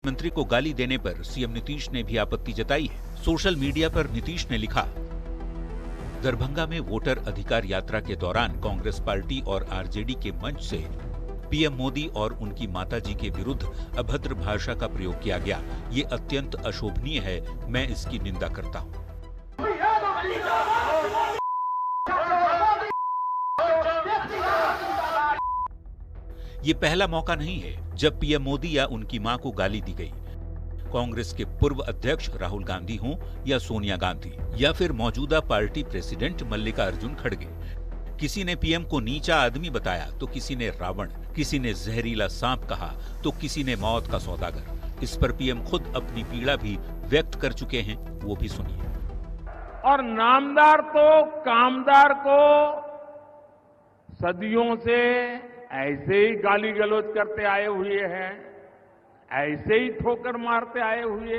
मंत्री को गाली देने पर सीएम नीतीश ने भी आपत्ति जताई है। सोशल मीडिया पर नीतीश ने लिखा, दरभंगा में वोटर अधिकार यात्रा के दौरान कांग्रेस पार्टी और आरजेडी के मंच से पीएम मोदी और उनकी माताजी के विरुद्ध अभद्र भाषा का प्रयोग किया गया। ये अत्यंत अशोभनीय है, मैं इसकी निंदा करता हूँ। ये पहला मौका नहीं है जब पीएम मोदी या उनकी मां को गाली दी गई। कांग्रेस के पूर्व अध्यक्ष राहुल गांधी हों या सोनिया गांधी या फिर मौजूदा पार्टी प्रेसिडेंट मल्लिकार्जुन खड़गे, किसी ने पीएम को नीचा आदमी बताया तो किसी ने रावण, किसी ने जहरीला सांप कहा तो किसी ने मौत का सौदागर। इस पर पीएम खुद अपनी पीड़ा भी व्यक्त कर चुके हैं, वो भी सुनिए। और नामदार तो कामदार को सदियों से ऐसे ही गाली गलौज करते आए हुए हैं, ऐसे ही ठोकर मारते आए हुए।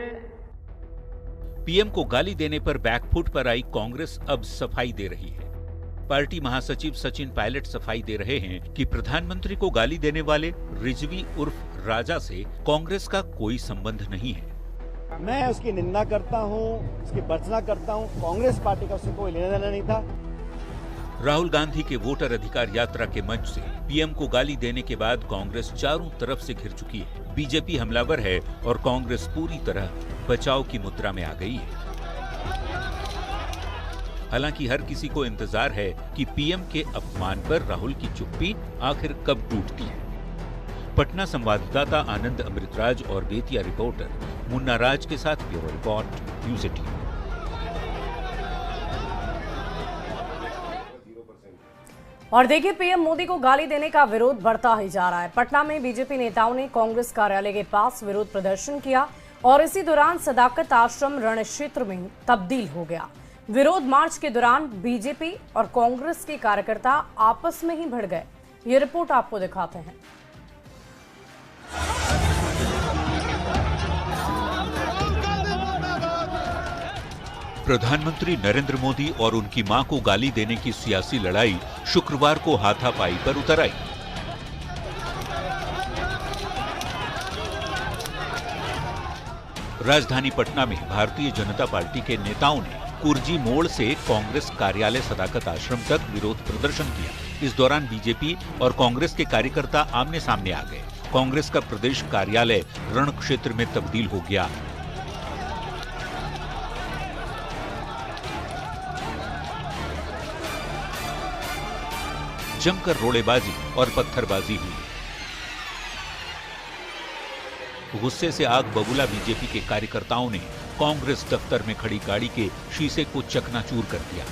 पीएम को गाली देने पर बैकफुट पर आई कांग्रेस अब सफाई दे रही है। पार्टी महासचिव सचिन पायलट सफाई दे रहे हैं कि प्रधानमंत्री को गाली देने वाले रिजवी उर्फ राजा से कांग्रेस का कोई संबंध नहीं है। मैं उसकी निंदा करता हूं, उसकी भर्त्सना करता हूं। कांग्रेस पार्टी का उससे कोई लेना देना नहीं था। राहुल गांधी के वोटर अधिकार यात्रा के मंच से पीएम को गाली देने के बाद कांग्रेस चारों तरफ से घिर चुकी है। बीजेपी हमलावर है और कांग्रेस पूरी तरह बचाव की मुद्रा में आ गई है। हालांकि हर किसी को इंतजार है कि पीएम के अपमान पर राहुल की चुप्पी आखिर कब टूटती है। पटना संवाददाता आनंद अमृतराज और बेतिया रिपोर्टर मुन्ना राज के साथ ब्यूरो रिपोर्ट, न्यूज़ 18। और देखिए, पीएम मोदी को गाली देने का विरोध बढ़ता ही जा रहा है। पटना में बीजेपी नेताओं ने कांग्रेस कार्यालय के पास विरोध प्रदर्शन किया और इसी दौरान सदाकत आश्रम रण क्षेत्र में तब्दील हो गया। विरोध मार्च के दौरान बीजेपी और कांग्रेस के कार्यकर्ता आपस में ही भिड़ गए। ये रिपोर्ट आपको दिखाते हैं। प्रधानमंत्री नरेंद्र मोदी और उनकी मां को गाली देने की सियासी लड़ाई शुक्रवार को हाथापाई पर उतर आई। राजधानी पटना में भारतीय जनता पार्टी के नेताओं ने कुर्जी मोड़ से कांग्रेस कार्यालय सदाकत आश्रम तक विरोध प्रदर्शन किया। इस दौरान बीजेपी और कांग्रेस के कार्यकर्ता आमने सामने आ गए। कांग्रेस का प्रदेश कार्यालय रण क्षेत्र में तब्दील हो गया। जमकर रोड़ेबाजी और पत्थरबाजी हुई। गुस्से से आग बबूला बीजेपी के कार्यकर्ताओं ने कांग्रेस दफ्तर में खड़ी गाड़ी के शीशे को चकनाचूर कर दिया।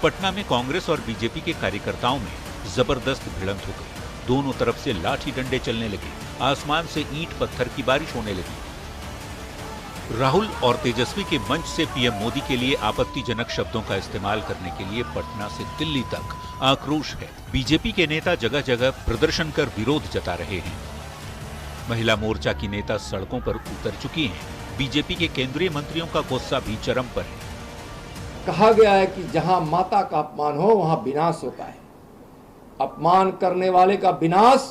पटना में कांग्रेस और बीजेपी के कार्यकर्ताओं में जबरदस्त भिड़ंत हो गई। दोनों तरफ से लाठी डंडे चलने लगे। आसमान से ईंट पत्थर की बारिश होने लगी। राहुल और तेजस्वी के मंच से पीएम मोदी के लिए आपत्तिजनक शब्दों का इस्तेमाल करने के लिए पटना से दिल्ली तक आक्रोश है। बीजेपी के नेता जगह जगह प्रदर्शन कर विरोध जता रहे हैं। महिला मोर्चा की नेता सड़कों पर उतर चुकी हैं। बीजेपी के केंद्रीय मंत्रियों का गुस्सा भी चरम पर है। कहा गया है कि जहां माता का अपमान हो वहां विनाश होता है। अपमान करने वाले का विनाश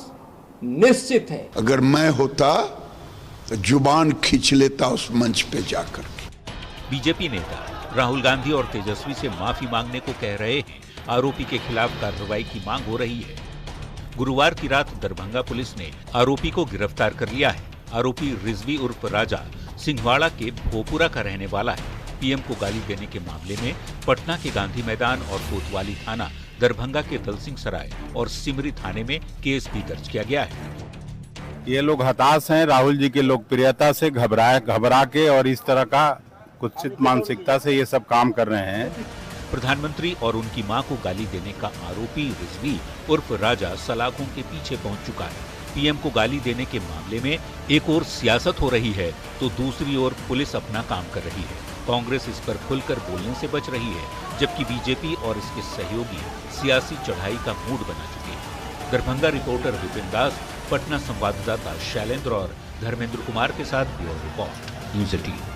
निश्चित है। अगर मैं होता तो जुबान खींच लेता उस मंच पे जाकर के। बीजेपी नेता राहुल गांधी और तेजस्वी से माफी मांगने को कह रहे हैं। आरोपी के खिलाफ कार्रवाई की मांग हो रही है। गुरुवार की रात दरभंगा पुलिस ने आरोपी को गिरफ्तार कर लिया है। आरोपी रिजवी उर्फ राजा सिंहवाड़ा के भोपुरा का रहने वाला है। पीएम को गाली देने के मामले में पटना के गांधी मैदान और कोतवाली थाना, दरभंगा के दलसिंह सराय और सिमरी थाने में केस भी दर्ज किया गया है। ये लोग हताश हैं राहुल जी की लोकप्रियता से, घबरा के और इस तरह का कुत्सित मानसिकता से ये सब काम कर रहे हैं। प्रधानमंत्री और उनकी मां को गाली देने का आरोपी रिजवी उर्फ राजा सलाखों के पीछे पहुंच चुका है। पीएम को गाली देने के मामले में एक ओर सियासत हो रही है तो दूसरी ओर पुलिस अपना काम कर रही है। कांग्रेस इस पर खुलकर बोलने से बच रही है, जबकि बीजेपी और इसके सहयोगी सियासी चढ़ाई का मूड बना चुके हैं। दरभंगा रिपोर्टर विपिन दास, पटना संवाददाता शैलेंद्र और धर्मेंद्र कुमार के साथ ब्यूरो रिपोर्ट, न्यूज़ 18।